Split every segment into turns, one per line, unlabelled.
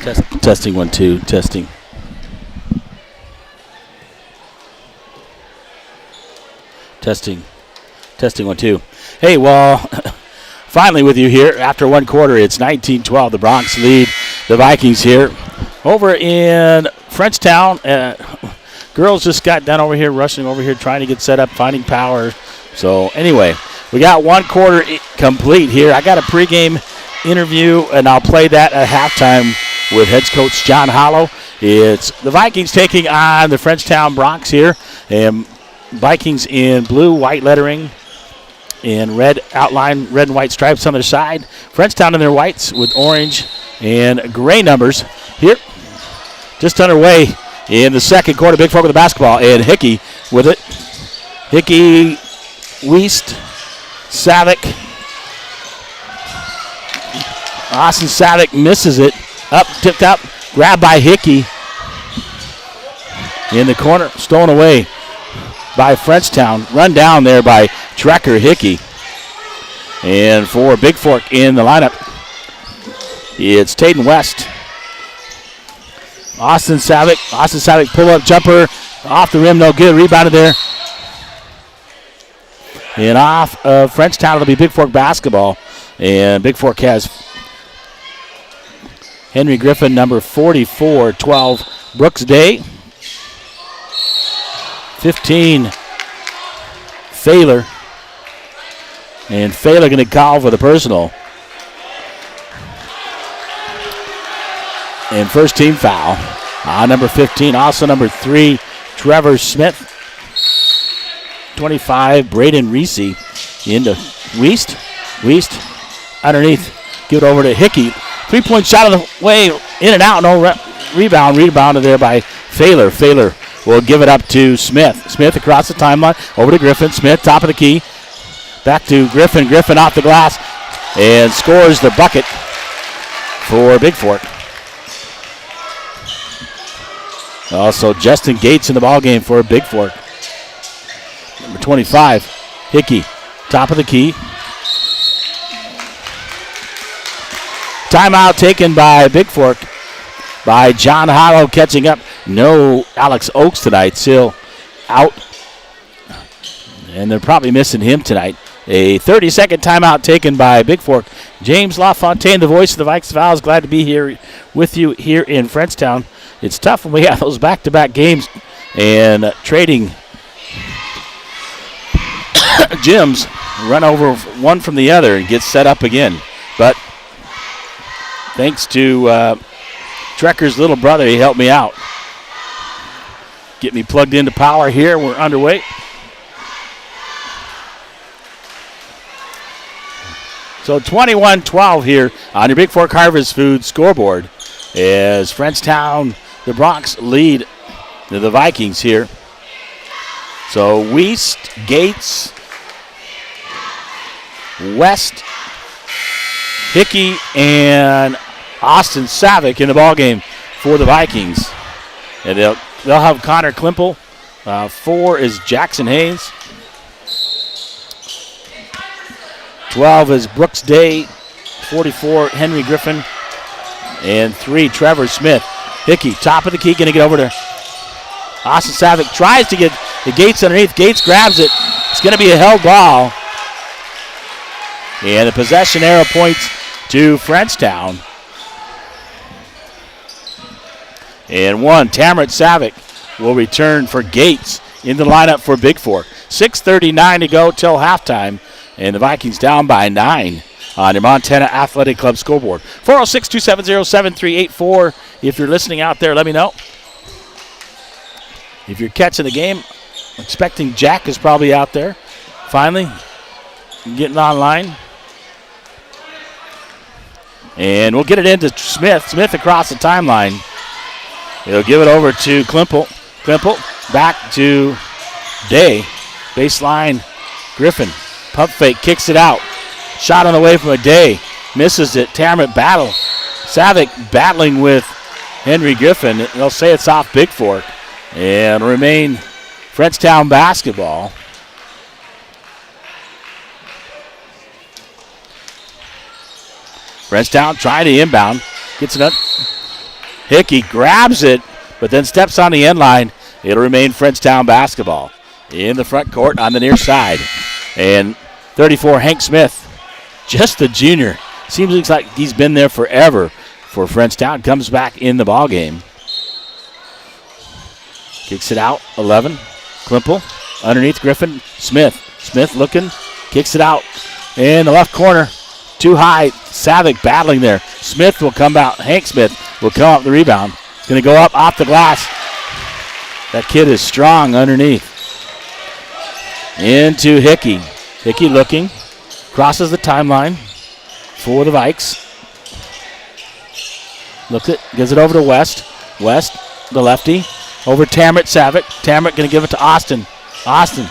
Testing 1 2. Testing. Testing 1 2. Hey, well, finally with you here after one quarter. It's 19-12. The Bronx lead the Vikings here over in Frenchtown. Girls just got done over here, rushing over here, trying to get set up, finding power. So anyway, we got one quarter complete here. I got a pregame interview, and I'll play that at halftime with head coach John Hollow. It's the Vikings taking on the Frenchtown Bronx here, and Vikings in blue, white lettering, and red outline, red and white stripes on their side. Frenchtown in their whites with orange and gray numbers here. Just underway in the second quarter. Big Fork with the basketball, and Hickey with it. Hickey, Wiest, Savick. Austin Savick misses it. Up, tipped up, grabbed by Hickey. In the corner, stolen away by Frenchtown. Run down there by Trekker Hickey. And for Big Fork in the lineup, it's Taden West. Austin Savick pull-up jumper off the rim, no good. Rebounded there. And off of Frenchtown, it'll be Big Fork basketball. And Big Fork has Henry Griffin, number 44, 12. Brooks Day, 15. Thaler. And Thaler going to call for the personal. And first team foul on number 15. Also number 3, Trevor Smith. 25, Braden Reese into Wiest. Wiest underneath. Give it over to Hickey. 3-point shot on the way. In and out. No rebound. Rebounded there by Thaler. Thaler will give it up to Smith. Smith across the timeline. Over to Griffin. Smith, top of the key. Back to Griffin. Griffin off the glass. And scores the bucket for Big Fork. Also, Justin Gates in the ballgame for Big Fork. Number 25, Hickey, top of the key. Timeout taken by Big Fork by John Hollow catching up. No Alex Oakes tonight, still out. And they're probably missing him tonight. A 30-second timeout taken by Big Fork. James LaFontaine, the voice of the Vikes Vows, glad to be here with you here in Frenchtown. It's tough when we have those back-to-back games and trading gyms, run over one from the other and get set up again. But thanks to Trekker's little brother, he helped me out. Get me plugged into power here. We're underway. So 21-12 here on your Big Fork Harvest Food scoreboard as Frenchtown, the Bronx, lead the Vikings here. So Wiest, Gates, West, Hickey, and Austin Savick in the ballgame for the Vikings. And they'll have Connor Klimple. 4 is Jackson Hayes. 12 is Brooks Day. 44, Henry Griffin. And 3, Trevor Smith. Hickey, top of the key, going to get over to Austin Savick. Tries to get the Gates underneath. Gates grabs it. It's going to be a held ball. And the possession arrow points to Frenchtown. And 1, Tamara Savick will return for Gates in the lineup for Big Fork. 6:39 to go till halftime. And the Vikings down by 9 on your Montana Athletic Club scoreboard. 406-270-7384. If you're listening out there, let me know. If you're catching the game, expecting Jack is probably out there. Finally, getting online. And we'll get it into Smith. Smith across the timeline. He'll give it over to Klimple. Klimple back to Day. Baseline, Griffin. Pump fake, kicks it out. Shot on the way from a Day. Misses it. Tammet battle. Savick battling with Henry Griffin. They'll say it's off Big Fork. And remain Frenchtown basketball. Frenchtown trying to inbound. Gets it up. Hickey grabs it, but then steps on the end line. It'll remain Frenchtown basketball in the front court on the near side. And 34, Hank Smith, just a junior. Seems like he's been there forever for Frenchtown. Comes back in the ball game. Kicks it out, 11. Klimple underneath Griffin. Smith looking, kicks it out in the left corner. Too high. Savick battling there. Smith will come out. Hank Smith will come up the rebound. Going to go up off the glass. That kid is strong underneath. Into Hickey. Hickey looking. Crosses the timeline for the Vikes. Looks it. Gives it over to West. West, the lefty. Over Tammet Savick. Tammet going to give it to Austin. Austin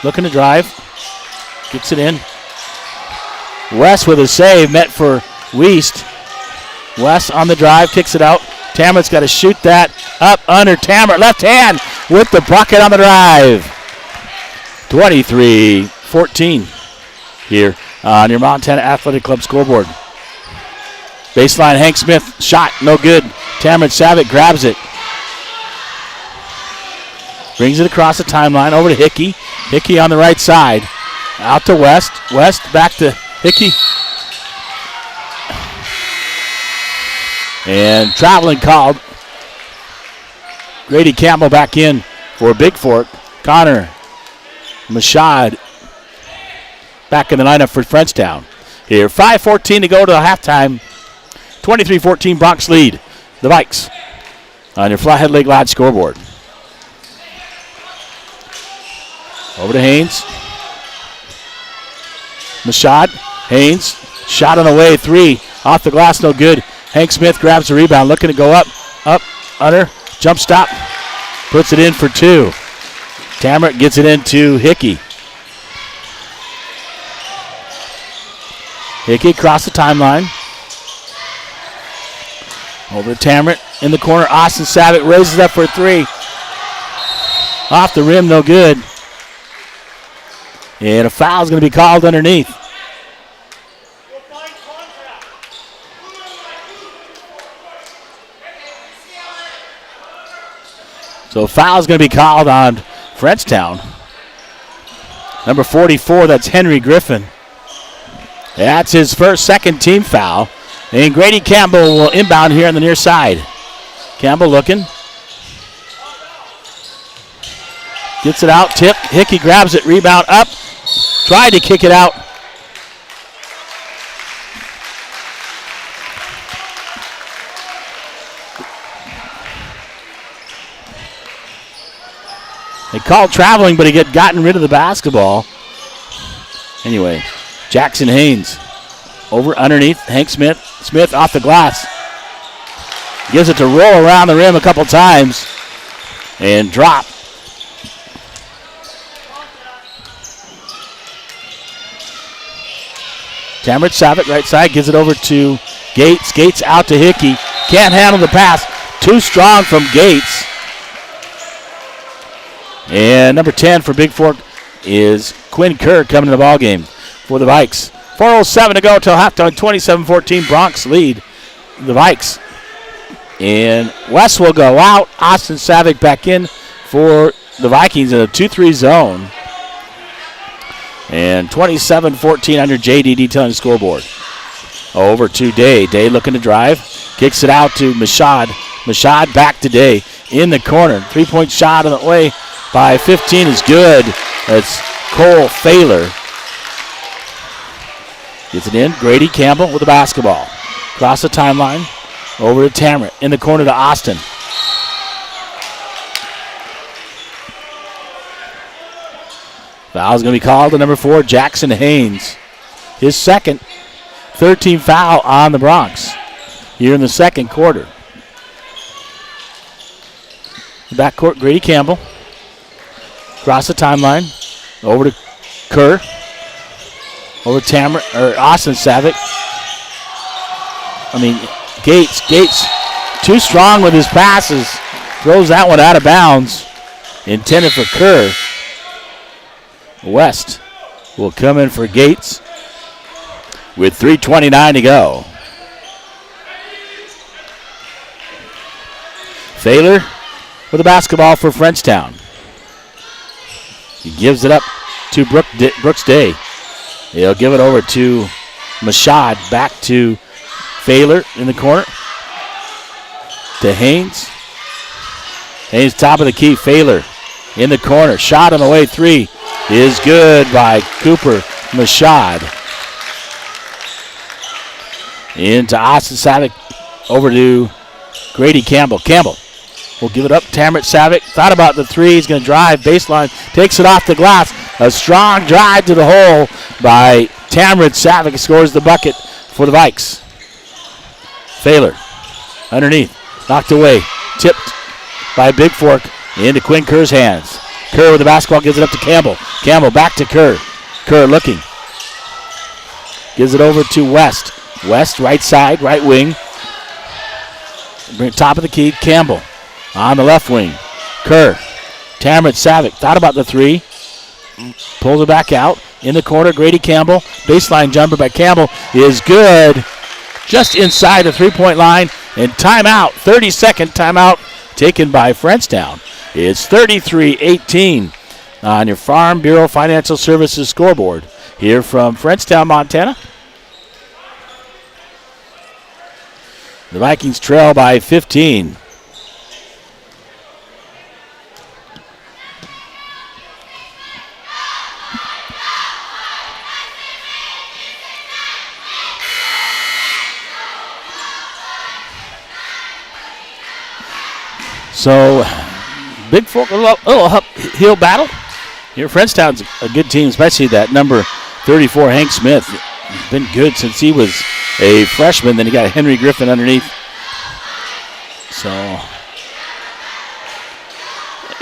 looking to drive. Gets it in. West with a save. Met for Weist. West on the drive. Kicks it out. Tammet's got to shoot that. Up under Tammet. Left hand with the bucket on the drive. 23-14 here on your Montana Athletic Club scoreboard. Baseline, Hank Smith. Shot. No good. Tammet Savick grabs it. Brings it across the timeline over to Hickey. Hickey on the right side. Out to West. West back to Hickey. And traveling called. Grady Campbell back in for Big Fork. Connor Mashad back in the lineup for Frenchtown. Here, 5:14 to go to the halftime. 23-14 Bronx lead. The Vikes on your Flathead Lake Lodge scoreboard. Over to Haynes. Mashad. Haynes. Shot on the way. 3. Off the glass. No good. Hank Smith grabs the rebound. Looking to go up. Up. Under. Jump stop. Puts it in for 2. Tammet gets it into Hickey. Hickey across the timeline. Over to Tammet in the corner. Austin Savick raises up for 3. Off the rim. No good. And a foul is going to be called underneath. So a foul is going to be called on Frenchtown. Number 44, that's Henry Griffin. That's his second team foul. And Grady Campbell will inbound here on the near side. Campbell looking. Gets it out, tip. Hickey grabs it, rebound up. Tried to kick it out. They called traveling, but he had gotten rid of the basketball. Anyway, Jackson Haynes over underneath. Hank Smith. Smith off the glass. Gives it to roll around the rim a couple times and drop. Tammet Savick, right side, gives it over to Gates. Gates out to Hickey. Can't handle the pass. Too strong from Gates. And number 10 for Big Fork is Quinn Kerr coming to the ball game for the Vikes. 4:07 to go till halftime. 27-14 Bronx lead the Vikes. And West will go out. Austin Savick back in for the Vikings in a 2-3 zone. And 27-14 under JD detailing the scoreboard. Over to Day. Day looking to drive. Kicks it out to Mashad. Mashad back to Day in the corner. 3-point shot on the way by 15 is good. That's Cole Thaler. Gets it in. Grady Campbell with the basketball. Across the timeline. Over to Tammet. In the corner to Austin. Foul's going to be called to number 4, Jackson Haynes. His second 13 foul on the Bronx here in the second quarter. Backcourt, Grady Campbell. Across the timeline. Over to Kerr. Over to Austin Savick. Gates. Gates too strong with his passes. Throws that one out of bounds. Intended for Kerr. West will come in for Gates with 3:29 to go. Thaler with the basketball for Frenchtown. He gives it up to Brooks Day. He'll give it over to Mashad. Back to Thaler in the corner. To Haynes. Haynes top of the key. Thaler in the corner. Shot on the way. 3 is good by Cooper Mashad. Into Austin Savick. Over to Grady Campbell. Campbell will give it up. Tamrit Savick thought about the 3. He's going to drive. Baseline. Takes it off the glass. A strong drive to the hole by Tamrit Savick. Scores the bucket for the Vikes. Thaler underneath. Knocked away. Tipped by Big Fork into Quinn Kerr's hands. Kerr with the basketball gives it up to Campbell. Campbell back to Kerr. Kerr looking. Gives it over to West. West right side, right wing. Top of the key, Campbell on the left wing. Kerr. Tamrit Savick thought about the 3. Pulls it back out. In the corner, Grady Campbell. Baseline jumper by Campbell is good. Just inside the 3-point line. And timeout, 30-second timeout taken by Frenchtown. It's 33-18 on your Farm Bureau Financial Services scoreboard here from Frenchtown, Montana. The Vikings trail by 15. So, Big Fork, a little uphill battle. Here, Frenchtown's a good team, especially that number 34, Hank Smith. Been good since he was a freshman. Then he got Henry Griffin underneath. So,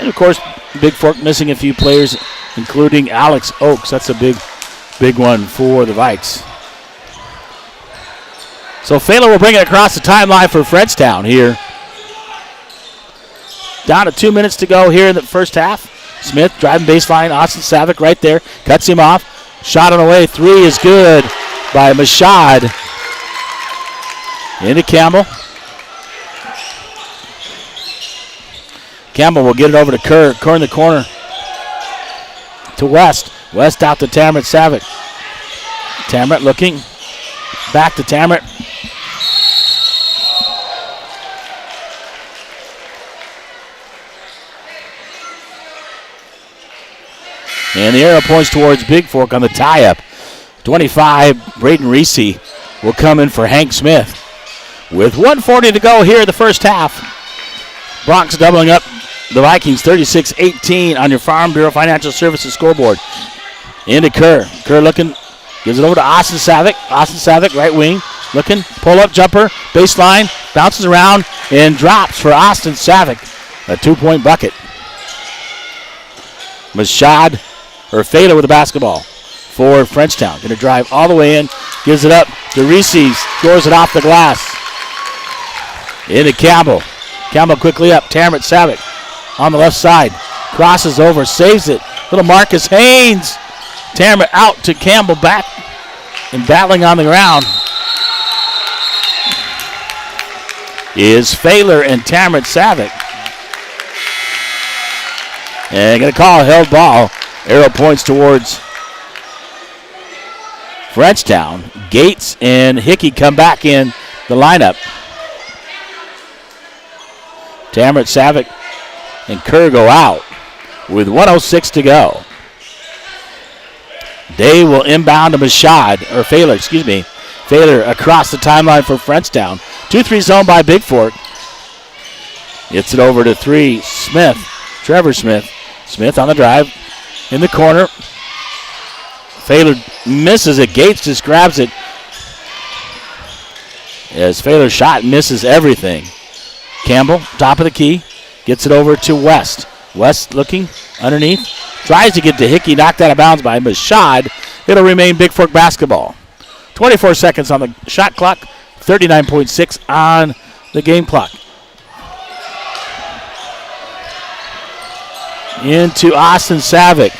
and of course, Big Fork missing a few players, including Alex Oakes. That's a big one for the Vikes. So, Thaler will bring it across the timeline for Frenchtown here. Down to 2 minutes to go here in the first half. Smith driving baseline. Austin Savick right there. Cuts him off. Shot on the way. 3 is good by Mashad. Into Campbell. Campbell will get it over to Kerr. Kerr in the corner. To West. West out to Tamrit Savick. Tamrit looking. Back to Tamrit. And the arrow points towards Big Fork on the tie-up. 25, Braden Reese will come in for Hank Smith. With 1:40 to go here in the first half. Bronx doubling up the Vikings 36-18 on your Farm Bureau Financial Services scoreboard. Into Kerr. Kerr looking, gives it over to Austin Savick. Austin Savick, right wing, looking, pull-up jumper, baseline, bounces around, and drops for Austin Savick. A 2-point bucket. Mashad, or Thaler with the basketball for Frenchtown. Going to drive all the way in. Gives it up to Reese. Scores it off the glass. Into Campbell. Campbell quickly up. Tamrit Savick on the left side. Crosses over. Saves it. Little Marcus Haynes. Tamrit out to Campbell back and battling on the ground is Thaler and Tamrit Savick. And going to call a held ball. Arrow points towards Frenchtown. Gates and Hickey come back in the lineup. Tamrit Savick and Kerr go out with 1:06 to go. Day will inbound to Mashad, or Thaler, excuse me. Thaler across the timeline for Frenchtown. 2-3 zone by Big Fork. Gets it over to 3, Smith. Trevor Smith. Smith on the drive. In the corner. Thaler misses it. Gates just grabs it. As Thaler's shot misses everything. Campbell, top of the key. Gets it over to West. West looking underneath. Tries to get to Hickey. Knocked out of bounds by Mashad. It'll remain Big Fork basketball. 24 seconds on the shot clock. 39.6 on the game clock. Into Austin Savick.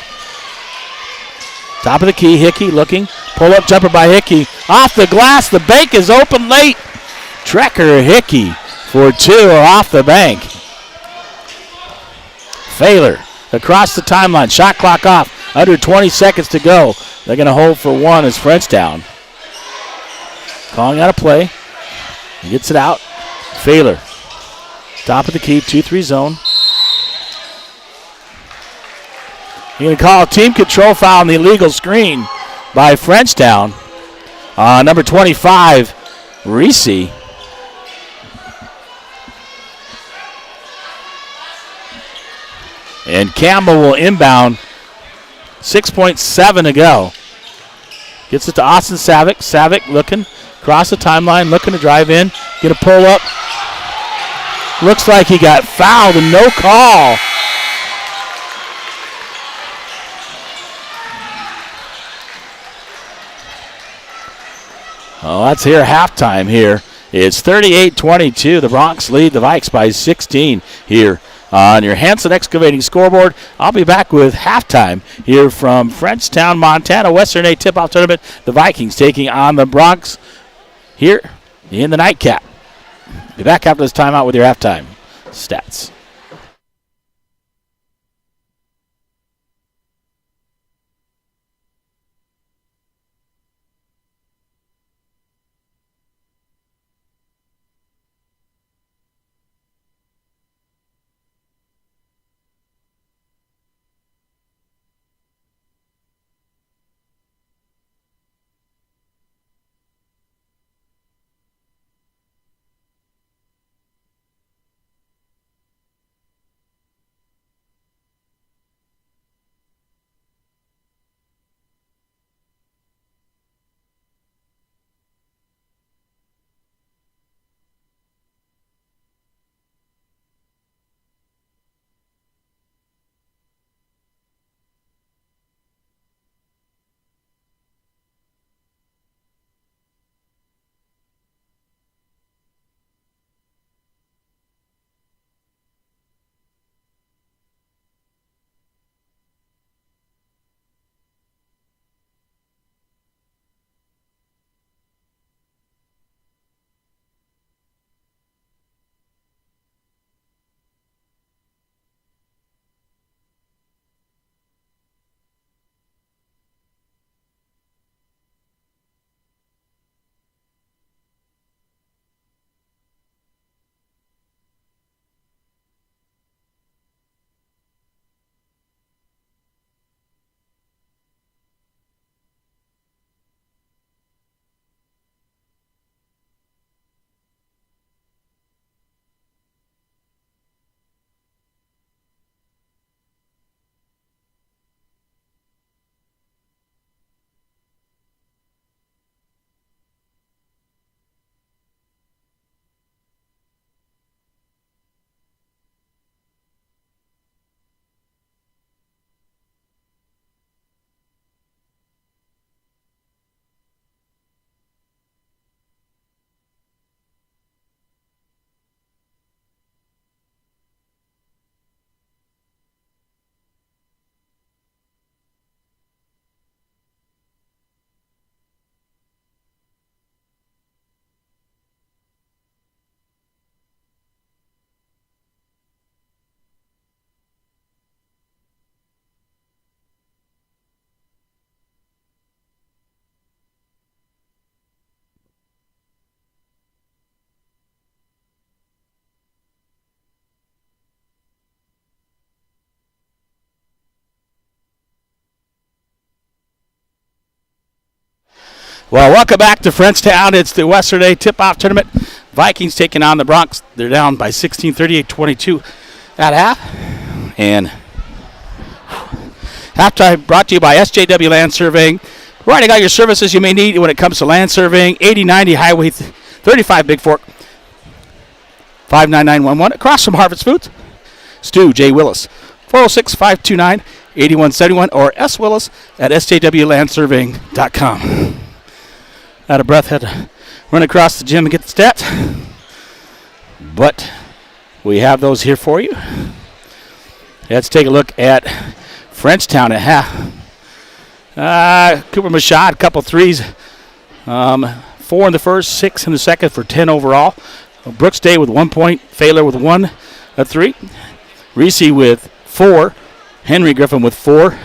Top of the key, Hickey looking. Pull-up jumper by Hickey. Off the glass, the bank is open late. Trekker Hickey for 2 off the bank. Failer across the timeline. Shot clock off. Under 20 seconds to go. They're going to hold for one as Frenchtown. Calling out a play. He gets it out. Failer. Top of the key, 2-3 zone. You're going to call a team control foul on the illegal screen by Frenchtown. Number 25, Reese. And Campbell will inbound. 6.7 to go. Gets it to Austin Savick. Savick looking across the timeline, looking to drive in. Get a pull up. Looks like he got fouled and no call. Oh, that's here halftime here. It's 38-22. The Bronx lead the Vikes by 16 here on your Hanson Excavating scoreboard. I'll be back with halftime here from Frenchtown, Montana. Western A tip-off tournament. The Vikings taking on the Bronx here in the nightcap. Be back after this timeout with your halftime stats. Well, welcome back to Frenchtown. It's the Western A tip-off tournament. Vikings taking on the Bronx. They're down by 16, 38-22 at half. And halftime brought to you by SJW Land Surveying. Providing all your services you may need when it comes to land surveying. 8090 Highway 35 Big Fork. 59911 across from Harvest Foods. Stu J. Willis. 406-529-8171 or swillis at sjwlandsurveying.com. Out of breath, had to run across the gym and get the stats. But we have those here for you. Let's take a look at Frenchtown at half. Cooper Machad, a couple threes. 4 in the first, 6 in the second for 10 overall. Brooks Day with 1 point. Failer with 1, a 3. Reese with 4. Henry Griffin with 4.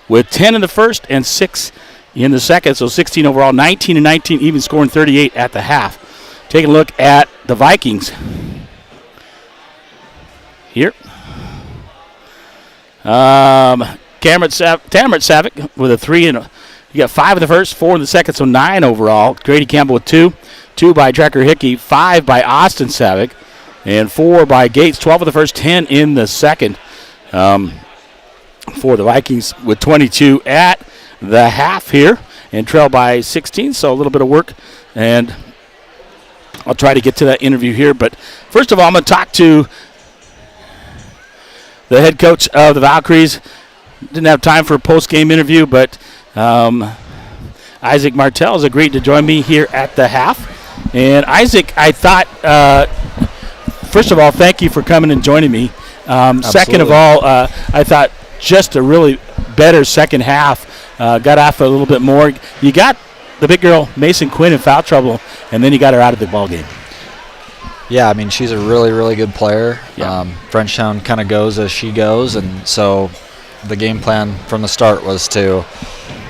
With 10 in the first and 6 in the second, so 16 overall, 19 and 19, even scoring 38 at the half. Taking a look at the Vikings here. Tamara Savick with a 3, and you got 5 in the first, 4 in the second, so 9 overall. Grady Campbell with 2. 2 by Trekker Hickey, 5 by Austin Savick, and 4 by Gates. 12 in the first, 10 in the second. For the Vikings with 22 at the half here, and trail by 16, so a little bit of work, and I'll try to get to that interview here. But first of all, I'm going to talk to the head coach of the Valkyries. Didn't have time for a post-game interview, but Isaac Martell has agreed to join me here at the half. And Isaac, I thought, first of all, thank you for coming and joining me. Second of all, I thought just a really better second half. Got off a little bit more. You got the big girl, Mason Quinn, in foul trouble, and then you got her out of the ball game.
Yeah, I mean, she's a really, really good player.
Yeah.
Frenchtown kind of goes as she goes, and so the game plan from the start was to,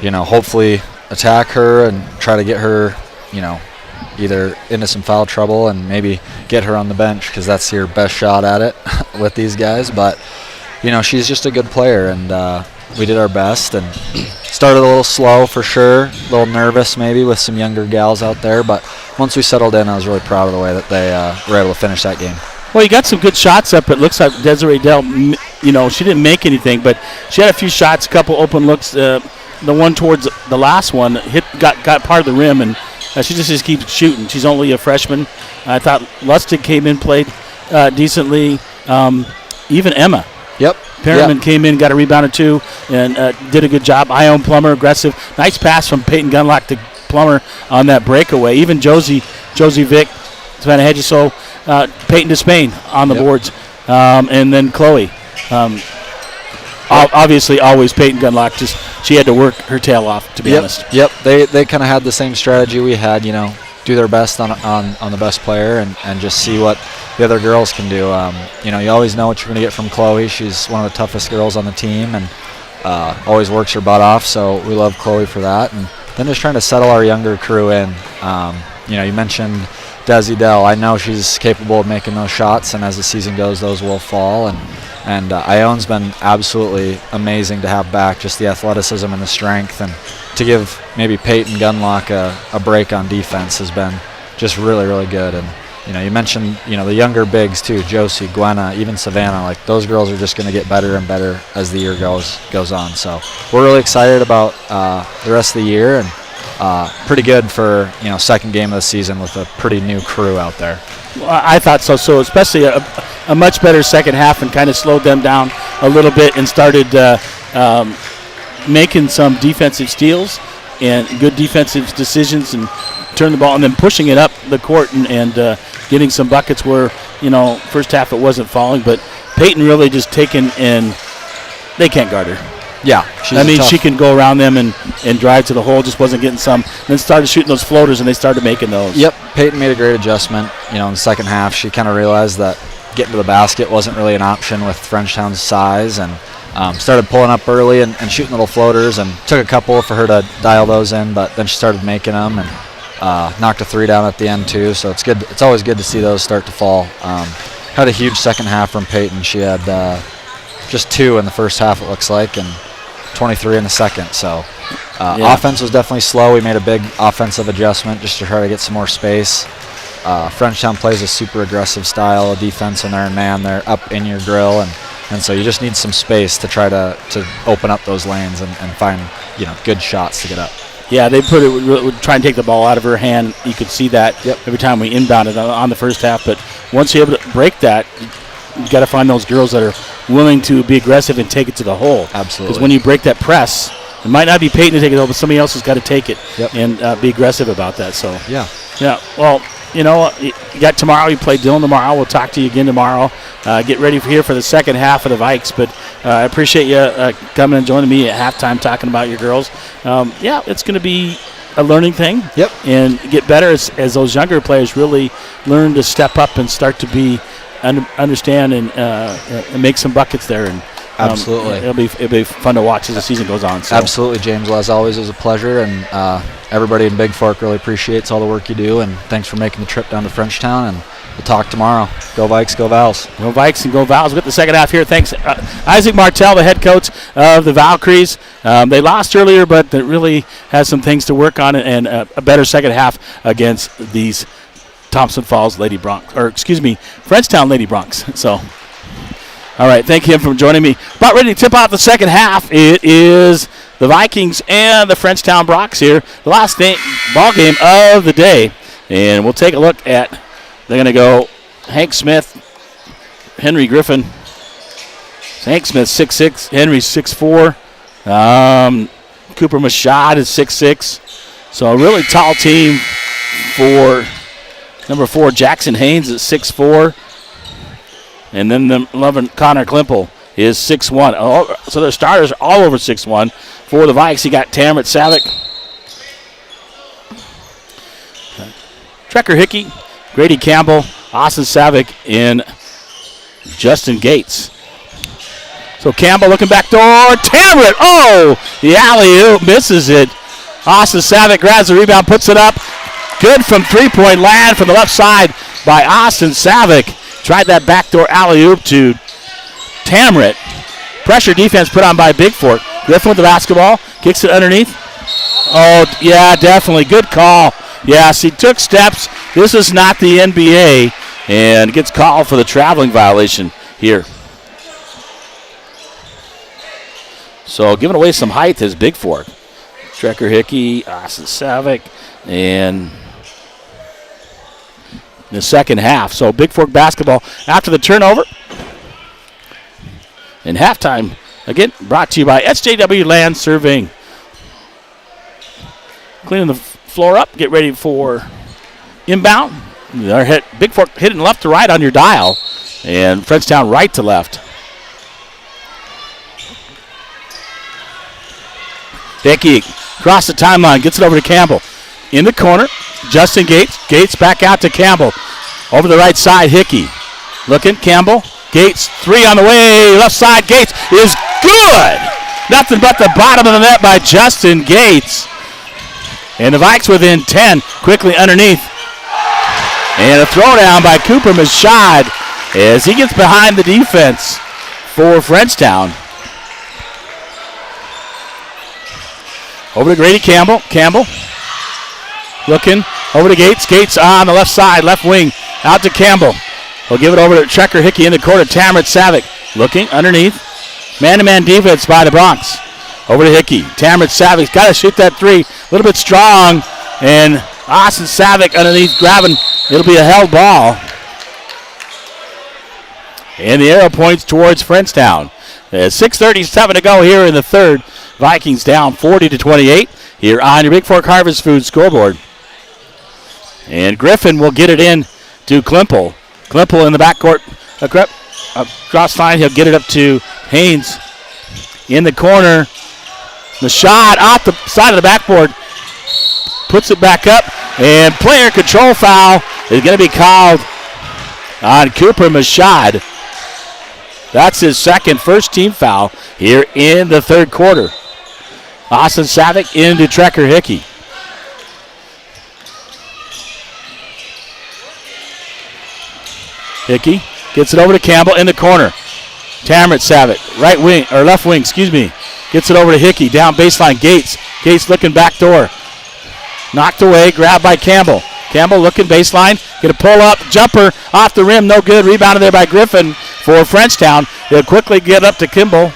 hopefully attack her and try to get her, either into some foul trouble and maybe get her on the bench, because that's your best shot at it with these guys. But she's just a good player, and we did our best, and started a little slow for sure, a little nervous maybe with some younger gals out there, but once we settled in, I was really proud of the way that they were able to finish that game.
Well, you got some good shots up. It looks like Desiree Dell, she didn't make anything, but she had a few shots, a couple open looks. The one towards the last one got part of the rim, and she just keeps shooting. She's only a freshman. I thought Lustig came in, played decently. Even Emma.
Yep.
Perriman came in, got a rebound or two, and did a good job. Ione Plummer, aggressive. Nice pass from Peyton Gunlock to Plummer on that breakaway. Even Josie Vick, Savannah Hedges, so Peyton Despain on the boards. And then Chloe. Obviously, always Peyton Gunlock. Just she had to work her tail off, to be honest.
Yep. They kind of had the same strategy we had, do their best on the best player and just see what the other girls can do. You always know what you're going to get from Chloe. She's one of the toughest girls on the team, and always works her butt off, so we love Chloe for that. And then just trying to settle our younger crew in. You mentioned Desi Dell. I know she's capable of making those shots, and as the season goes, those will fall. And Ione's been absolutely amazing to have back, just the athleticism and the strength, and to give maybe Peyton Gunlock a break on defense has been just really, really good. And you mentioned the younger bigs too, Josie, Gwenna, even Savannah. Like, those girls are just going to get better and better as the year goes on. So we're really excited about the rest of the year, and pretty good for second game of the season with a pretty new crew out there.
Well, I thought so. So especially a much better second half, and kind of slowed them down a little bit and started making some defensive steals and good defensive decisions and turn the ball, and then pushing it up the court and getting some buckets where, first half it wasn't falling. But Peyton really just taken, and they can't guard her.
Yeah.
She can go around them and drive to the hole, just wasn't getting some. Then started shooting those floaters, and they started making those.
Yep. Peyton made a great adjustment. In the second half, she kind of realized that getting to the basket wasn't really an option with Frenchtown's size, and started pulling up early and shooting little floaters, and took a couple for her to dial those in, but then she started making them and knocked a 3 down at the end too. So it's good. It's always good to see those start to fall. Had a huge second half from Peyton. She had just 2 in the first half, it looks like, and 23 in the second. So offense was definitely slow. We made a big offensive adjustment just to try to get some more space. Frenchtown plays a super aggressive style of defense in there, and man, they're up in your grill, and so you just need some space to try to open up those lanes and find good shots to get up.
Yeah, they would try and take the ball out of her hand. You could see that every time we inbounded on the first half. But once you're able to break that, you got to find those girls that are willing to be aggressive and take it to the hole.
Absolutely.
Because when you break that press, it might not be Peyton to take it hole, but somebody else has got to take it and be aggressive about that. So
yeah.
Well, you got tomorrow. You play Dillon tomorrow. We'll talk to you again tomorrow. Get ready for the second half of the Vikes. But I appreciate you coming and joining me at halftime talking about your girls. It's going to be a learning thing.
Yep.
And get better as those younger players really learn to step up and start to be understand and make some buckets there. And
absolutely,
it'll be fun to watch as the season goes on. So.
Absolutely, James. Well, as always, it was a pleasure, and everybody in Big Fork really appreciates all the work you do. And thanks for making the trip down to Frenchtown. And we'll talk tomorrow. Go Vikes, go Vals.
Go Vikes and go Vals. We'll get the second half here. Thanks, Isaac Martell, the head coach of the Valkyries. They lost earlier, but it really has some things to work on and a better second half against these Thompson Falls Lady Bronx, Frenchtown Lady Bronx. So, all right, thank you for joining me. About ready to tip off the second half. It is the Vikings and the Frenchtown Bronx here. The last ball game of the day. And we'll take a look at, they're going to go Hank Smith, Henry Griffin. Hank Smith 6'6", Henry 6'4". Cooper Mashad is 6'6". So a really tall team for number 4, Jackson Haynes is 6'4". And then the 11, Connor Klimple is 6'1". Oh, so their starters are all over 6'1". For the Vikes, you got Tamrit Savick, Trekker Hickey, Grady Campbell, Austin Savick, and Justin Gates. So Campbell looking back door. Tamrit, the alley-oop misses it. Austin Savick grabs the rebound, puts it up. Good from three-point land from the left side by Austin Savick. Tried that backdoor alley-oop to Tamrit. Pressure defense put on by Big Fork. Griffin with the basketball, kicks it underneath. Oh, yeah, definitely. Good call. Yes, he took steps. This is not the NBA, and gets called for the traveling violation here. So giving away some height is Big Fork. Trekker Hickey, Austin Savick, and the second half. So Big Fork basketball after the turnover. And halftime, again, brought to you by SJW Land Surveying. Cleaning the floor up, get ready for inbound. Big Fork hitting left to right on your dial, and Frenchtown right to left. Hickey across the timeline, gets it over to Campbell. In the corner, Justin Gates. Gates back out to Campbell. Over the right side, Hickey. Looking, Campbell. Gates, three on the way. Left side, Gates is good. Nothing but the bottom of the net by Justin Gates. And the Vikes within 10, quickly underneath. And a throwdown by Cooper Mashad as he gets behind the defense for Frenchtown. Over to Grady Campbell. Campbell looking over to Gates. Gates on the left side, left wing. Out to Campbell. He'll give it over to Trekker Hickey in the corner. Tamrit Savick looking underneath. Man-to-man defense by the Bronx. Over to Hickey. Tamrit Savick's got to shoot that three. A little bit strong. And Austin Savick underneath grabbing. It'll be a held ball. And the arrow points towards Frenchtown. 6:37 to go here in the third. Vikings down 40-28 here on your Big Fork Harvest Food scoreboard. And Griffin will get it in to Klimple. Klimple in the backcourt. Cross line, he'll get it up to Haynes. In the corner. The shot off the side of the backboard. Puts it back up. And player control foul is going to be called on Cooper Mashad. That's his second first team foul here in the third quarter. Austin Savick into Trekker Hickey. Hickey gets it over to Campbell in the corner. Tamrit Savick, right wing, or left wing, gets it over to Hickey. Down baseline, Gates. Gates looking back door. Knocked away, grabbed by Campbell. Campbell looking baseline, get a pull up, jumper off the rim, no good. Rebounded there by Griffin for Frenchtown. They'll quickly get up to Klimple,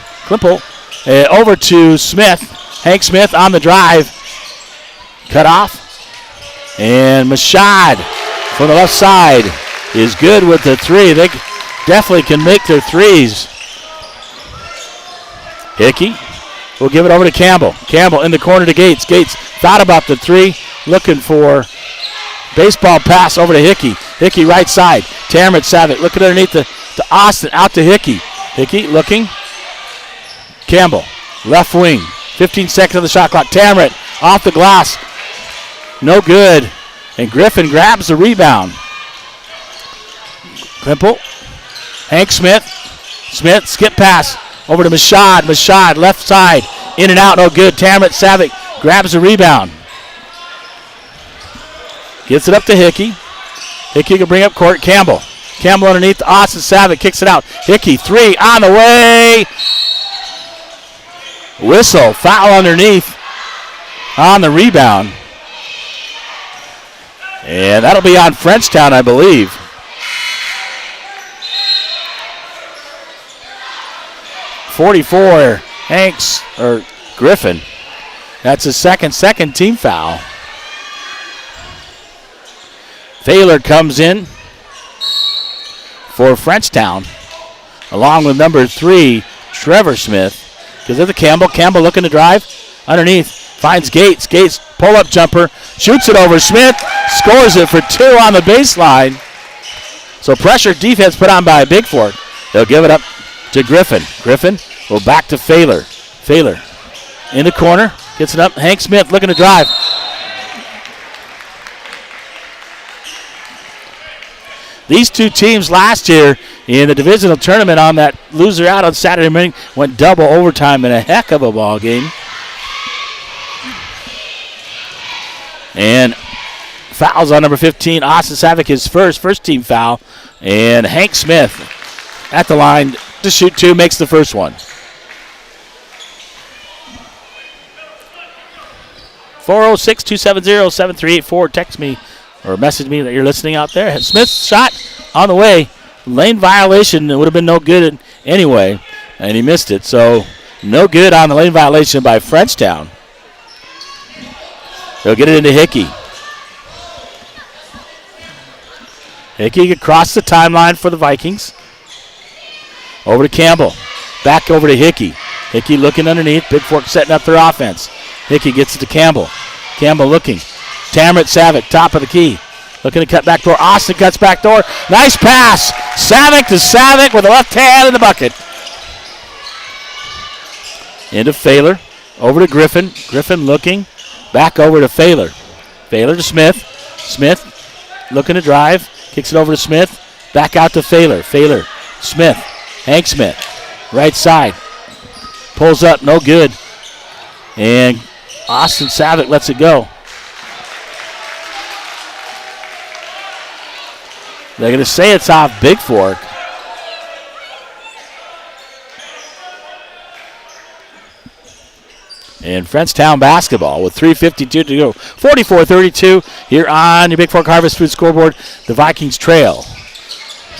over to Smith. Hank Smith on the drive. Cut off. And Mashad from the left side is good with the three. They definitely can make their threes. Hickey will give it over to Campbell. Campbell in the corner to Gates. Gates thought about the three, looking for baseball pass over to Hickey. Hickey right side. Tamrit Savick looking underneath to Austin, out to Hickey. Hickey looking. Campbell, left wing. 15 seconds on the shot clock. Tamrit off the glass. No good. And Griffin grabs the rebound. Pimple. Hank Smith. Smith, skip pass. Over to Mashad. Mashad, left side. In and out, no good. Tamara Savick grabs the rebound. Gets it up to Hickey. Hickey can bring up court. Campbell. Campbell underneath. Austin Savick kicks it out. Hickey, 3 on the way. Whistle. Foul underneath on the rebound. And that'll be on Frenchtown, I believe. .44, Griffin. That's his second team foul. Thaler comes in for Frenchtown, along with number 3, Trevor Smith. Gives it to Campbell. Campbell looking to drive. Underneath, finds Gates. Gates, pull-up jumper, shoots it over Smith, scores it for 2 on the baseline. So pressure defense put on by Big Fork. They'll give it up to Griffin. Griffin will back to Thaler. Thaler in the corner, gets it up. Hank Smith looking to drive. These two teams last year in the divisional tournament on that loser out on Saturday morning went double overtime in a heck of a ball game. And fouls on number 15, Austin Savick, his first team foul. And Hank Smith at the line to shoot 2, makes the first one. 406-270-7384. Text me or message me that you're listening out there. Smith's shot on the way. Lane violation. It would have been no good anyway, and he missed it. So no good on the lane violation by Frenchtown. They'll get it into Hickey. Hickey across the timeline for the Vikings. Over to Campbell. Back over to Hickey. Hickey looking underneath. Big Fork setting up their offense. Hickey gets it to Campbell. Campbell looking. Tamara Savick, top of the key. Looking to cut back door. Austin cuts back door. Nice pass. Savick to Savick with a left hand in the bucket. Into Thaler. Over to Griffin. Griffin looking. Back over to Thaler. Thaler to Smith. Smith looking to drive. Kicks it over to Smith. Back out to Thaler. Thaler. Smith. Hank Smith. Right side. Pulls up. No good. And Austin Savick lets it go. They're going to say it's off Big Fork. And Frenchtown basketball with 3:52 to go. 44-32 here on your Big Fork Harvest Food scoreboard. The Vikings trail.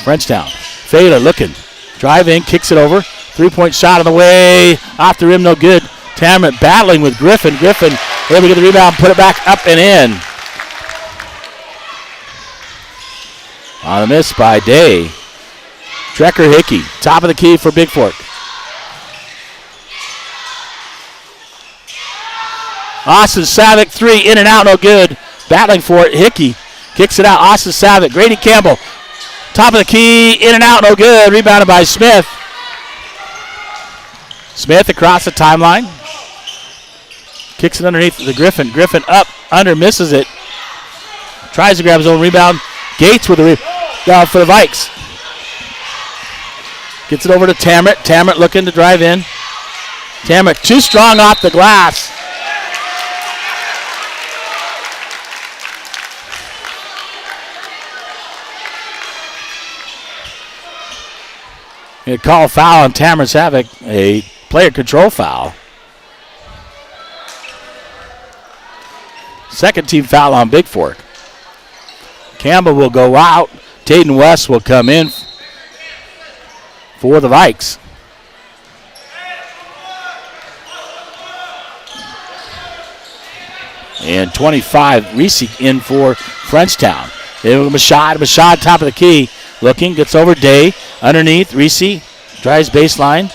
Frenchtown. Thaler looking. Drive in, kicks it over. 3-point shot on the way. Off the rim, no good. Tamara battling with Griffin. Griffin able to get the rebound, put it back up and in. On a miss by Day. Trekker Hickey, top of the key for Big Fork. Austin Savick, 3, in and out, no good. Battling for it, Hickey kicks it out. Austin Savick, Grady Campbell, top of the key, in and out, no good. Rebounded by Smith. Smith across the timeline. Kicks it underneath the Griffin. Griffin up, under, misses it. Tries to grab his own rebound. Gates with the rebound for the Vikes. Gets it over to Tamara. Tamara looking to drive in. Tamara too strong off the glass. They call a foul on Tamara Savick, a player control foul. Second team foul on Big Fork. Campbell will go out. Tayden West will come in for the Vikes. And 25, Reese in for Frenchtown. Mashad, top of the key. Looking, gets over Day. Underneath, Reese drives baseline.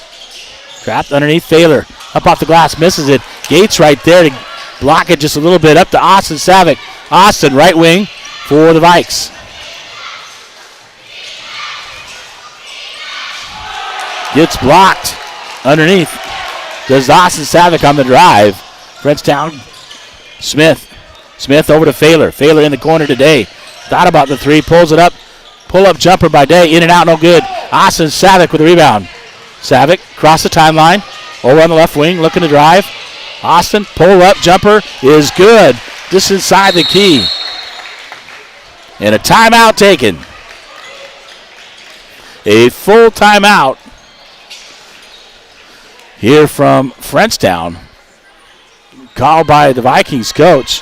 Trapped underneath, Thaler. Up off the glass, misses it. Gates right there to block it just a little bit. Up to Austin Savick. Austin, right wing for the Vikes. Gets blocked underneath. Does Austin Savick on the drive. Frenchtown. Smith Smith over to Failer. Failer in the corner today. Thought about the three, pulls it up. Pull-up jumper by Day, in and out, no good. Austin Savick with the rebound. Savick across the timeline, over on the left wing, looking to drive. Austin, pull-up jumper is good, just inside the key. And a timeout taken. A full timeout here from Frenchtown, called by the Vikings coach.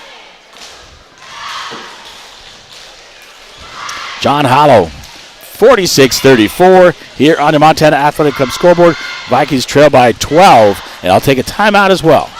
John Hollow, 46-34 here on the Montana Athletic Club scoreboard. Vikings trail by 12, and I'll take a timeout as well.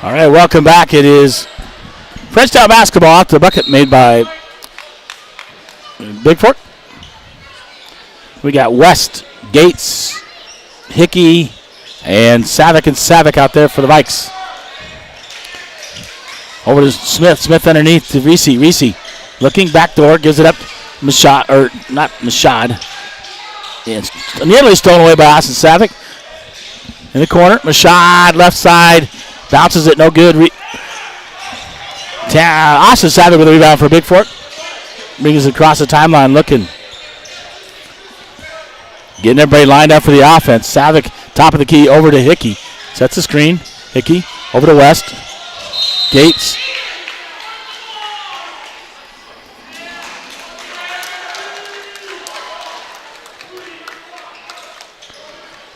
All right, welcome back. It is Frenchtown basketball off the bucket made by Big Fork. We got West, Gates, Hickey, and Savick out there for the Vikes. Over to Smith. Smith underneath to Reese. Reese looking backdoor, gives it up. Mashad, or not Mashad. It's nearly stolen away by Austin Savick. In the corner, Mashad left side. Bounces it, no good. Austin Savick with a rebound for Big Fork. Brings it across the timeline looking. Getting everybody lined up for the offense. Savick, top of the key, over to Hickey. Sets the screen. Hickey, over to West. Gates.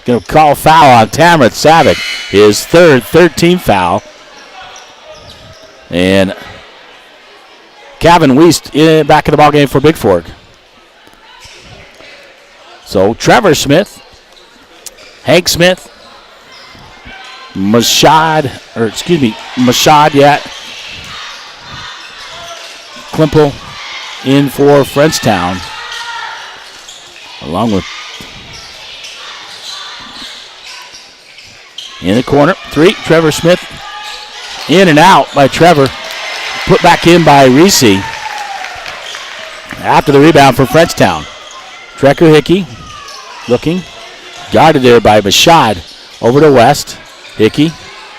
Going to call foul on Tamarath Savick. His third 13th foul. And Kevin Wiest back in the ballgame for Big Fork. So Trevor Smith, Hank Smith, Mashad, Klimple in for Frenchtown. Along with in the corner, three, Trevor Smith. In and out by Trevor. Put back in by Reese. After the rebound for Frenchtown. Trekker Hickey looking. Guarded there by Mashad. Over to West. Hickey,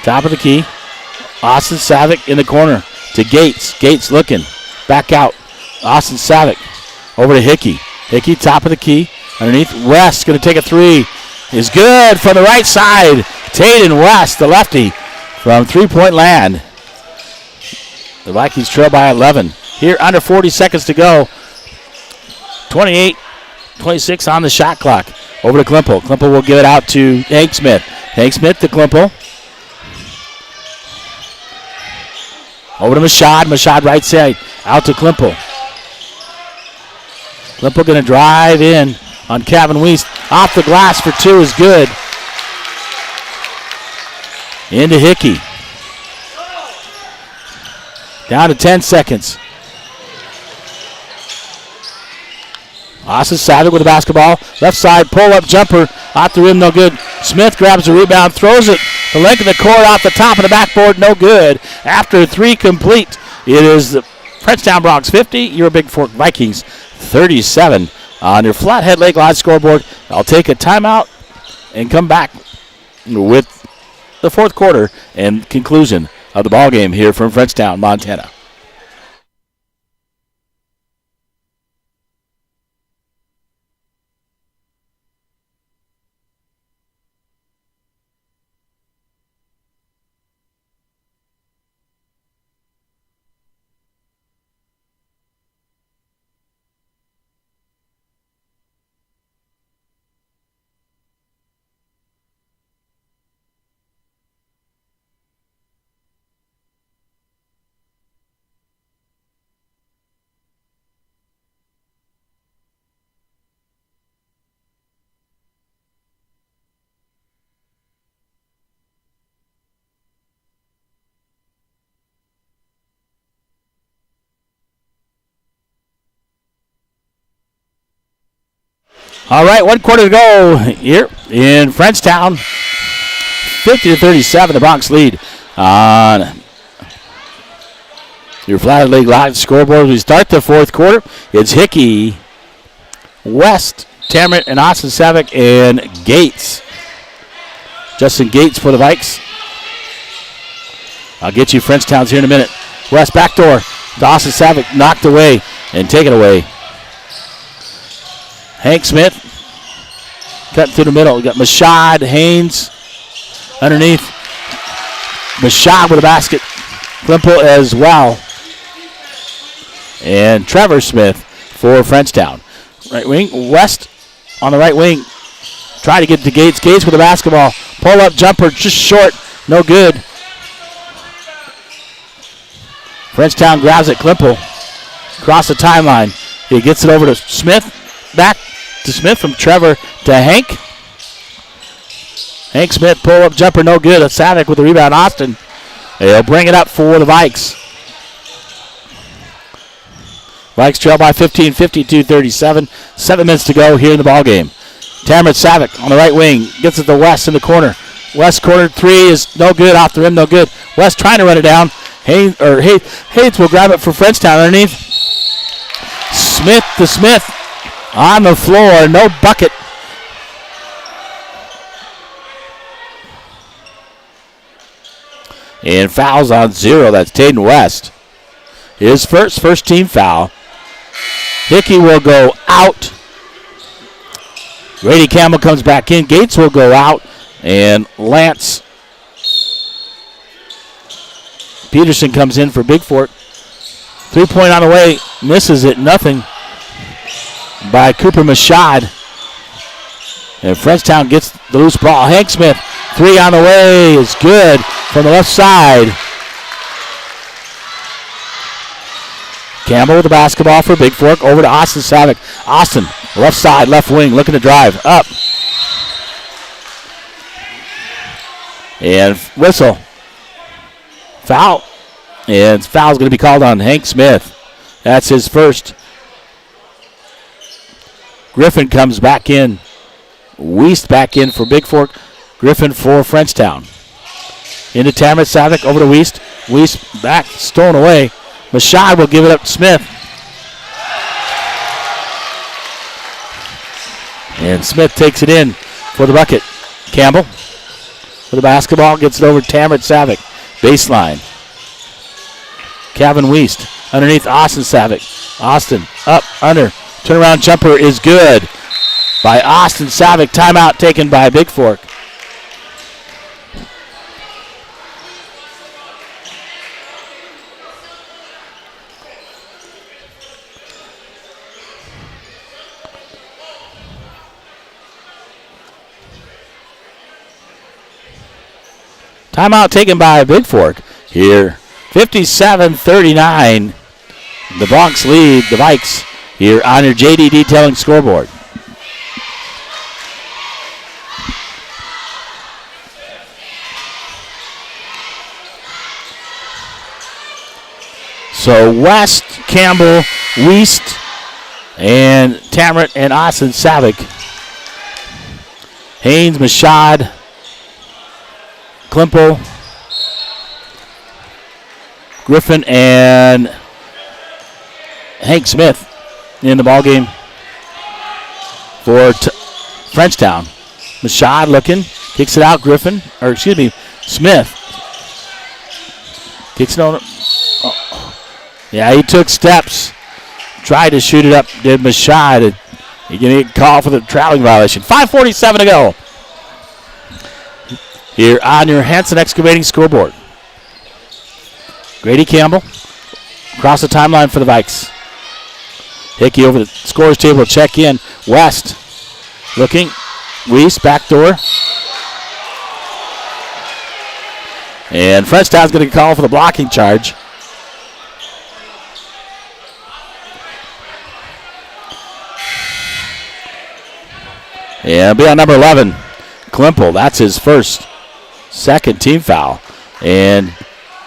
top of the key. Austin Savick in the corner to Gates. Gates looking. Back out. Austin Savick over to Hickey. Hickey, top of the key. Underneath, West going to take a three. Is good from the right side. Tayden West, the lefty, from three-point land. The Vikings trail by 11. Here, under 40 seconds to go. 28-26 on the shot clock. Over to Klimple. Klimple will give it out to Hank Smith. Hank Smith to Klimple. Over to Mashad. Mashad right side. Out to Klimple. Klimple going to drive in on Kevin Wiest. Off the glass for two is good. Into Hickey. Down to 10 seconds. Austin Savick with the basketball. Left side pull-up jumper. Off the rim, no good. Smith grabs the rebound, throws it the length of the court off the top of the backboard, no good. After three complete, it is the Frenchtown Bronx 50, your Big Fork Vikings 37 on your Flathead Lake Live scoreboard. I'll take a timeout and come back with the fourth quarter and conclusion of the ball game here from Frenchtown, Montana. All right, 1 quarter to go here in Frenchtown. 50-37, the Bronx lead on your Flat League Live scoreboard. We start the 4th quarter. It's Hickey, West, Tamarind, and Austin Savick, and Gates. Justin Gates for the Vikes. I'll get you Frenchtown's here in a minute. West backdoor. Austin Savick knocked away and taken away. Hank Smith cutting through the middle. We got Mashad Haynes underneath. Mashad with a basket. Klimple as well. And Trevor Smith for Frenchtown. Right wing. West on the right wing. Try to get to Gates. Gates with a basketball. Pull-up jumper just short. No good. Frenchtown grabs it. Klimple across the timeline. He gets it over to Smith. Back to Smith from Trevor to Hank. Hank Smith, pull-up jumper, no good. Savick with the rebound. Austin. They'll bring it up for the Vikes. Vikes trail by 15, 52-37. 7 minutes to go here in the ballgame. Tamarind Savick on the right wing. Gets it to West in the corner. West corner 3 is no good. Off the rim, no good. West trying to run it down. Haynes will grab it for Frenchtown underneath. Smith to Smith. On the floor, no bucket. And fouls on 0. That's Taden West. His first team foul. Hickey will go out. Grady Campbell comes back in. Gates will go out. And Lance Peterson comes in for Big Fork. 3-point on the way. Misses it. Nothing by Cooper Mashad. And Frenchtown gets the loose ball. Hank Smith, 3 on the way is good from the left side. Campbell with the basketball for Big Fork. Over to Austin Savick. Austin, left side, left wing, looking to drive. Up. And whistle. Foul. And foul's going to be called on Hank Smith. That's his first. Griffin comes back in. Weist back in for Big Fork. Griffin for Frenchtown. Into Tamarind Savick, over to Weist. Weist back, stolen away. Mashad will give it up to Smith. And Smith takes it in for the bucket. Campbell for the basketball, gets it over to Tamarind Savick. Baseline. Kevin Weist underneath Austin Savick. Austin up, under. Turnaround jumper is good by Austin Savick. Timeout taken by Big Fork. Timeout taken by Big Fork here. 57-39. The Bronx lead the Vikes here on your JD Detailing scoreboard. So West, Campbell, Weist, and Tamarind and Austin Savick. Haynes, Mashad, Klimple, Griffin, and Hank Smith in the ballgame for Frenchtown. Mashad looking, kicks it out. Smith kicks it on. Yeah, he took steps, tried to shoot it up. Did Mashad? He's going to get called for the traveling violation. 5:47 to go here on your Hanson Excavating scoreboard. Grady Campbell across the timeline for the Vikes. Hickey over the scorer's table, check in. West looking. Weist, backdoor. And Frenchtown's going to call for the blocking charge. And it'll be on number 11, Klimple. That's his second team foul. And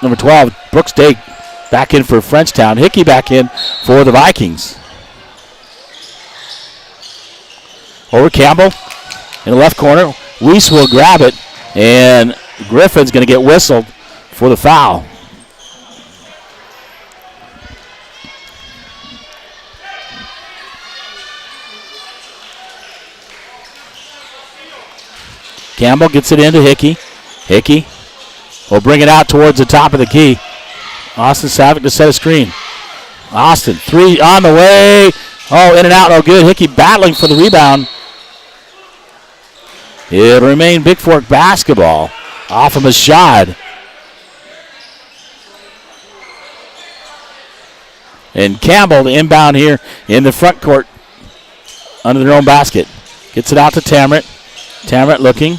number 12, Brooks Dake, back in for Frenchtown. Hickey back in for the Vikings. Over Campbell in the left corner. Weiss will grab it, and Griffin's going to get whistled for the foul. Campbell gets it into Hickey. Hickey will bring it out towards the top of the key. Austin Savick to set a screen. Austin, 3 on the way. Oh, in and out, no good. Hickey battling for the rebound. It'll remain Big Fork basketball off of Mashad. And Campbell, the inbound here in the front court under their own basket. Gets it out to Tamret. Tamret looking.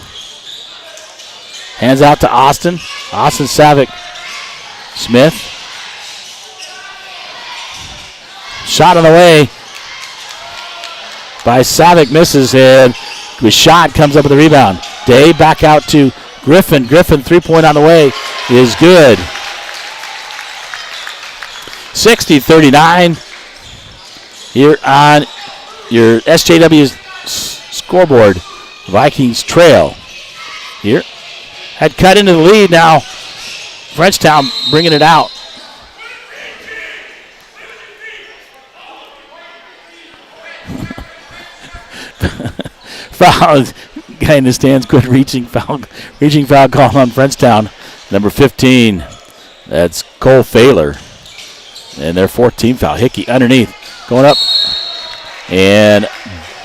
Hands out to Austin. Austin Savick. Smith. Shot on the way by Savick, misses, and Rashad comes up with the rebound. Day back out to Griffin. Griffin, 3-point on the way, is good. 60-39 here on your SJW's scoreboard. Vikings trail here. Had cut into the lead, now Frenchtown bringing it out. Foul, guy in the stands, good reaching foul call on Frenchtown. Number 15, that's Cole Failer. And their 14th foul. Hickey underneath, going up. And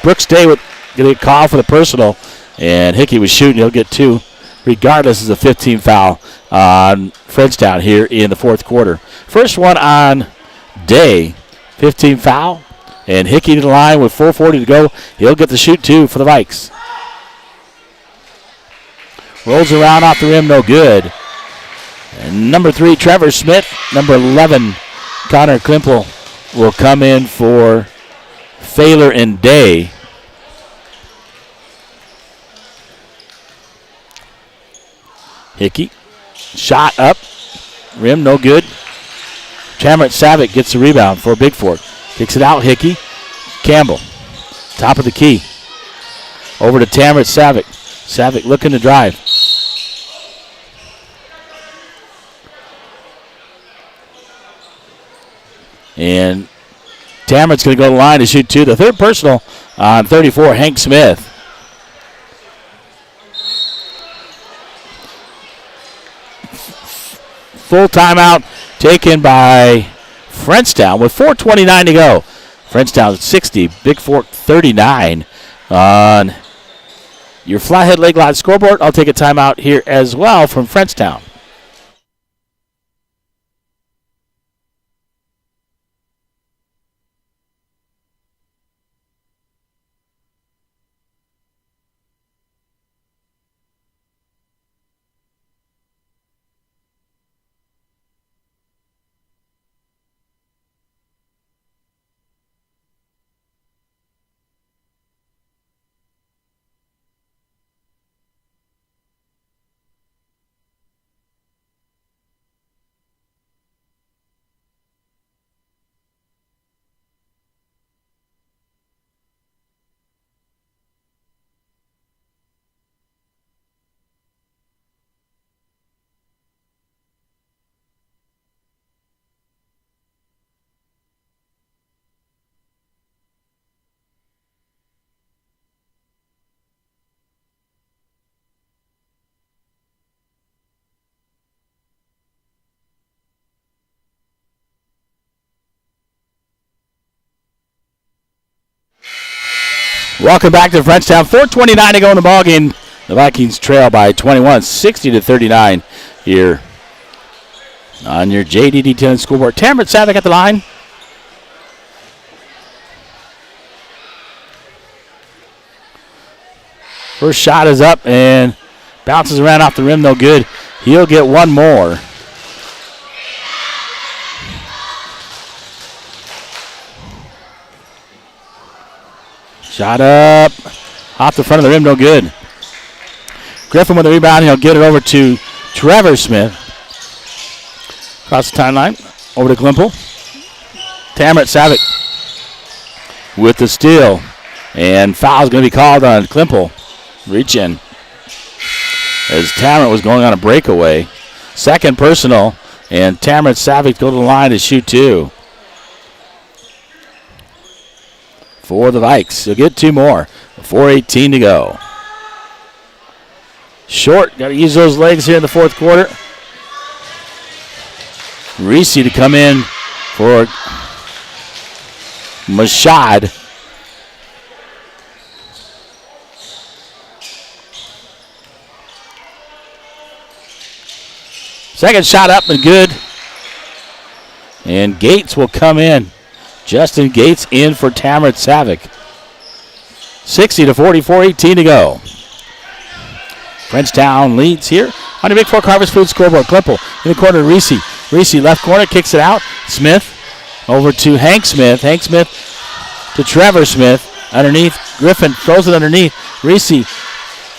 Brooks Day would get a call for the personal. And Hickey was shooting, he'll get 2. Regardless, is a 15th foul on Frenchtown here in the fourth quarter. First one on Day, 15 foul. And Hickey to the line with 4:40 to go. He'll get the shoot 2 for the Vikes. Rolls around off the rim, no good. And number 3, Trevor Smith. Number 11, Connor Klimple will come in for Failer and Day. Hickey, shot up, rim no good. Tamret Savick gets the rebound for Big Fork. Kicks it out, Hickey. Campbell, top of the key. Over to Tamret Savick. Savick looking to drive. And Tamret's going to go to the line to shoot 2. The third personal on 34, Hank Smith. Full timeout taken by Frenchtown with 4:29 to go. Frenchtown 60, Big Fork 39 on your Flathead Lake Lodge scoreboard. I'll take a timeout here as well from Frenchtown. Welcome back to Frenchtown. 4:29 to go in the ballgame. The Vikings trail by 21, 60-39 here on your JDD 10 scoreboard. Tamret Savick at the line. First shot is up and bounces around off the rim, no good. He'll get one more. Shot up off the front of the rim, no good. Griffin with the rebound. He'll get it over to Trevor Smith. Across the timeline, over to Klimple. Tamret Savick with the steal. And foul's going to be called on Klimpel. Reach in. As Tamara was going on a breakaway. Second personal. And Tamara Savic go to the line to shoot 2. For the Vikes. You'll get 2 more. 4:18 to go. Short. Got to use those legs here in the fourth quarter. Reese to come in for Mashad. Second shot up and good. And Gates will come in. Justin Gates in for Tamara Savic. 60-40, 4:18 to go. Frenchtown leads here on the Big Fork Harvest Food scoreboard. Klimpel in the corner, Reese. Reese left corner, kicks it out. Smith over to Hank Smith. Hank Smith to Trevor Smith. Underneath, Griffin throws it underneath. Reese,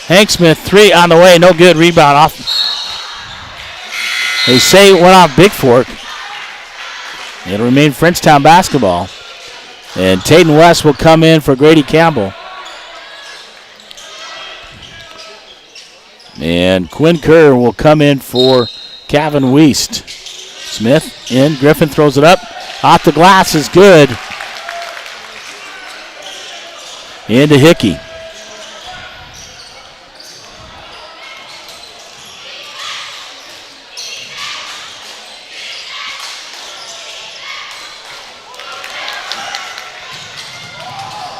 Hank Smith, 3 on the way. No good, rebound off. They say it went off Big Fork. It'll remain Frenchtown basketball. And Tayden West will come in for Grady Campbell. And Quinn Kerr will come in for Kevin Weist. Smith in. Griffin throws it up. Off the glass is good. Into Hickey.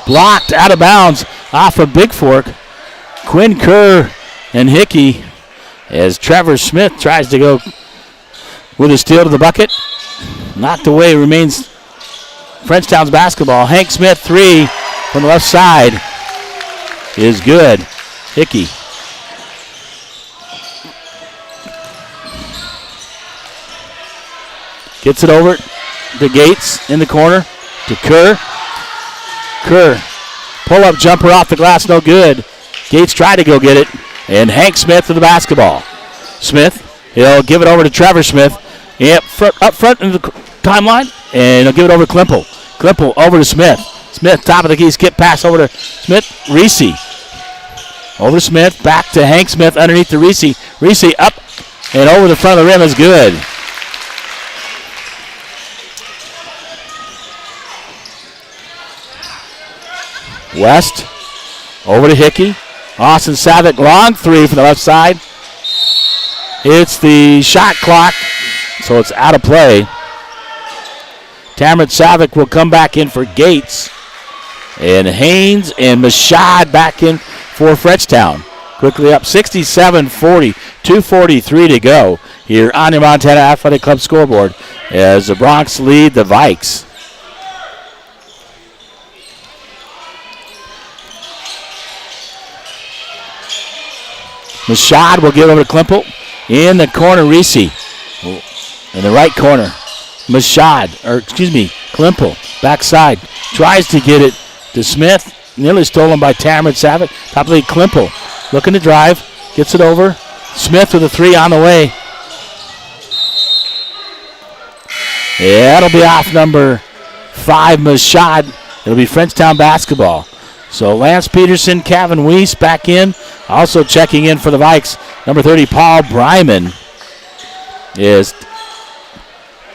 Blocked out of bounds off of Big Fork. Quinn Kerr and Hickey as Trevor Smith tries to go with a steal to the bucket. Knocked away, remains Frenchtown's basketball. Hank Smith, 3 from the left side is good. Hickey. Gets it over to Gates in the corner to Kerr. Kerr, pull-up jumper off the glass, no good. Gates tried to go get it, and Hank Smith to the basketball. Smith, he'll give it over to Trevor Smith. Yep, up front in the timeline, and he'll give it over to Klimpel. Klimpel over to Smith. Smith, top of the key, skip pass over to Smith. Reese. Over to Smith, back to Hank Smith underneath to Reese. Reese up and over the front of the rim is good. West, over to Hickey. Austin Savic, long 3 from the left side. It's the shot clock, so it's out of play. Tamara Savic will come back in for Gates. And Haynes and Mashad back in for Frenchtown. Quickly up 67-40, 2:43 to go here on the Montana Athletic Club scoreboard as the Bronx lead the Vikes. Mashad will give over to Klimpel. In the corner, Reese. In the right corner. Klimpel. Backside. Tries to get it to Smith. Nearly stolen by Tamara Savic. Top of the lead, Klimpel. Looking to drive. Gets it over. Smith with a 3 on the way. Yeah, that'll be off number 5, Mashad. It'll be Frenchtown basketball. So Lance Peterson, Kevin Weiss back in. Also checking in for the Vikes, number 30, Paul Bryman. Is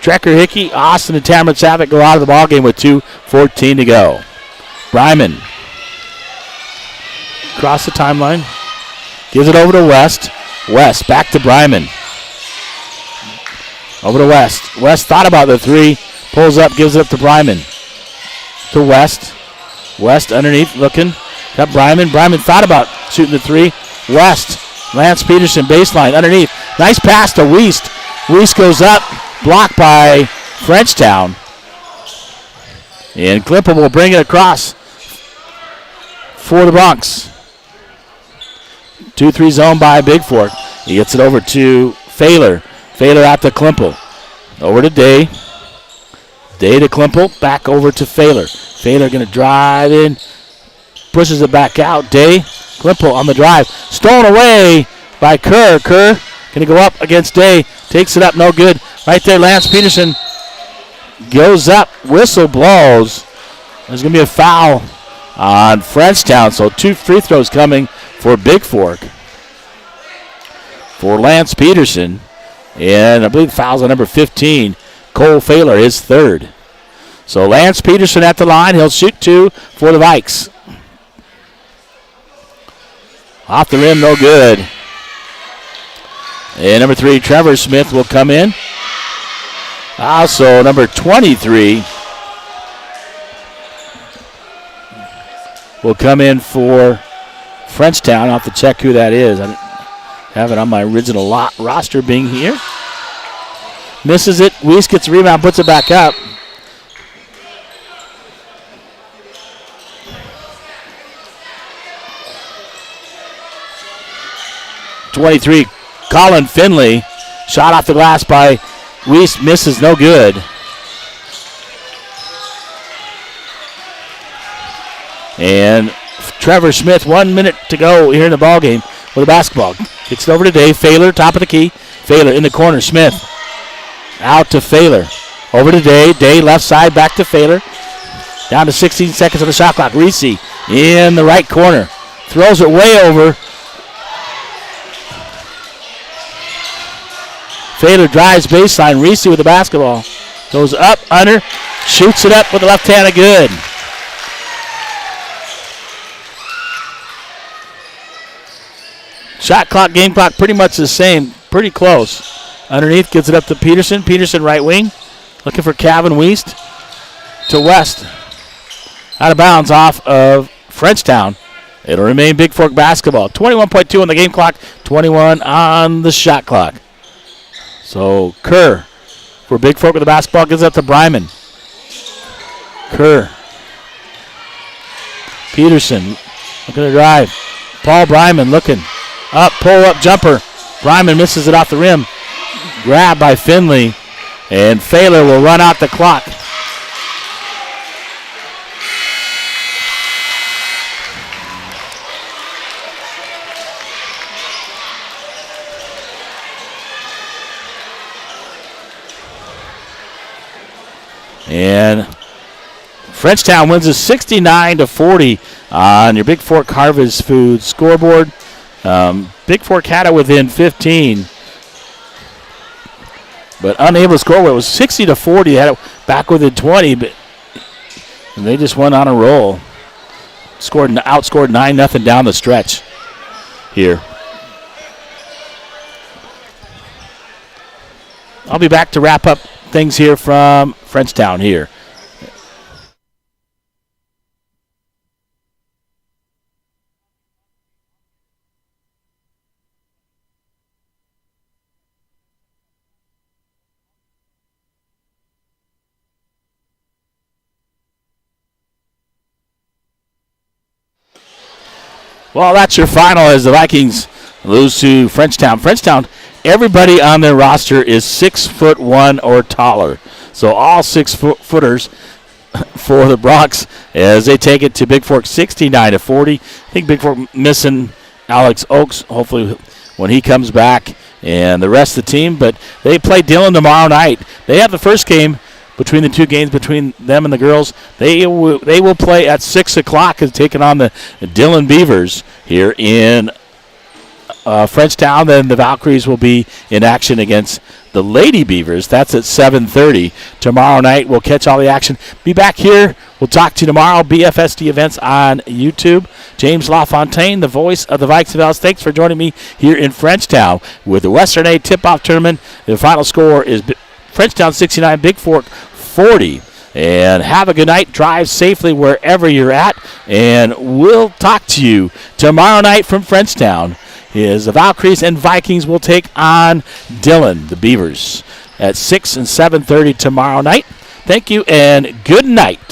Trekker Hickey, Austin, and Tamara Savic go out of the ballgame with 2:14 to go. Bryman across the timeline. Gives it over to West. West back to Bryman. Over to West. West thought about the 3. Pulls up, gives it up to Bryman. To West. West underneath looking. Got Bryman. Bryman thought about shooting the 3. West. Lance Peterson baseline underneath. Nice pass to Weist. Weist goes up. Blocked by Frenchtown. And Klimpel will bring it across for the Bronx. 2-3 zone by Big Fork. He gets it over to Failer. Failer out to Klimpel. Over to Day. Day to Klimpel. Back over to Failer. Failer going to drive in. Pushes it back out. Day. Klimpel on the drive. Stolen away by Kerr. Kerr going to go up against Day. Takes it up. No good. Right there, Lance Peterson goes up. Whistle blows. There's going to be a foul on Frenchtown. So 2 free throws coming for Big Fork. For Lance Peterson. And I believe fouls on number 15, Cole Failer, his third. So Lance Peterson at the line. He'll shoot 2 for the Vikes. Off the rim, no good. And number 3, Trevor Smith will come in. Also, number 23 will come in for Frenchtown. I'll have to check who that is. I have it on my original roster being here. Misses it. Weiss gets the rebound, puts it back up. .23, Colin Finley. Shot off the glass by Weiss, misses, no good. And Trevor Smith, 1 minute to go here in the ball game with a basketball. Kicks it over to Dave. Failer, top of the key. Failer in the corner. Smith out to Failer. Over to Day. Day left side, back to Failer. Down to 16 seconds on the shot clock. Reese in the right corner. Throws it way over. Failer drives baseline. Reese with the basketball. Goes up, under, shoots it up with the left hand, good. Shot clock, game clock, pretty much the same. Pretty close. Underneath, gives it up to Peterson. Peterson right wing. Looking for Calvin Weiss to West. Out of bounds off of Frenchtown. It'll remain Big Fork basketball. 21.2 on the game clock, 21 on the shot clock. So Kerr for Big Fork with the basketball, gives it up to Bryman. Kerr. Peterson looking to drive. Paul Bryman looking. Up, pull up jumper. Bryman misses it off the rim. Grab by Finley. And Failer will run out the clock. And Frenchtown wins it 69-40 on your Big Fork Harvest Food scoreboard. Big Fork had it within 15, but unable to score. It was 60-40. They had it back within 20, but they just went on a roll. Outscored 9-0 down the stretch here. I'll be back to wrap up things here from Frenchtown here. Well, that's your final as the Vikings lose to Frenchtown. Frenchtown, everybody on their roster is 6'1" or taller. So all 6-footers for the Bronx as they take it to Big Fork 69-40. I think Big Fork missing Alex Oakes, hopefully when he comes back, and the rest of the team. But they play Dillon tomorrow night. They have the first game between the two games between them and the girls. They will play at 6 o'clock and taking on the Dillon Beavers here in Frenchtown. Then the Valkyries will be in action against the Lady Beavers. That's at 7:30 tomorrow night. We'll catch all the action. Be back here. We'll talk to you tomorrow. BFSD events on YouTube. James LaFontaine, the voice of the Vikes of Ellis. Thanks for joining me here in Frenchtown with the Western A tip-off tournament. The final score is Frenchtown 69, Big Fork 40. And have a good night. Drive safely wherever you're at. And we'll talk to you tomorrow night from Frenchtown. Is the Valkyries and Vikings will take on Dillon, the Beavers, at 6 and 7:30 tomorrow night. Thank you and good night.